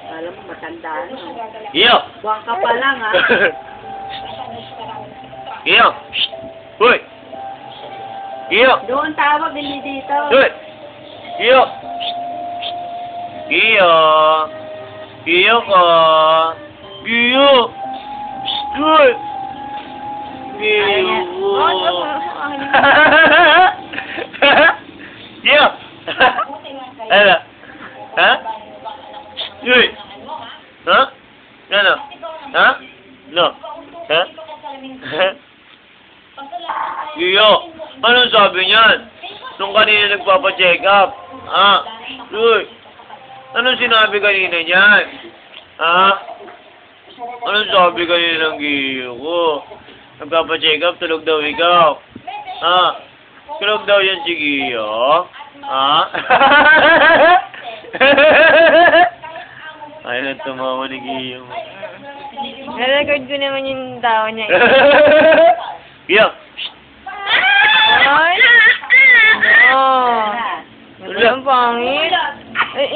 Alam mo, matandaan. Iyo! Buwang ka pa lang, ha? Iyo! Hoy! Iyo! Doon tawag, hindi dito. Hoy! Iyo! Iyo! Iyo ka! Iyo! Hoy! Iyo! Iyo! Ano? Ha? Hoy! Ha? Ano? Ha? No? Ha? Iyo! Anong sabi niyan? Nung kanina nagpapacheck up. Ha? Uy! Anong sinabi kanina niyan? Ha? Anong sabi kanina ng Giyo ko? Nagpapacheck up, tulog daw ikaw. Ha? Tulog daw yan si Giyo? Ha? Ay, na tumawa ni Giyo. Na-record ko naman yung tao niya. Giyo! Ay! Oh! Ang pangit. Ay,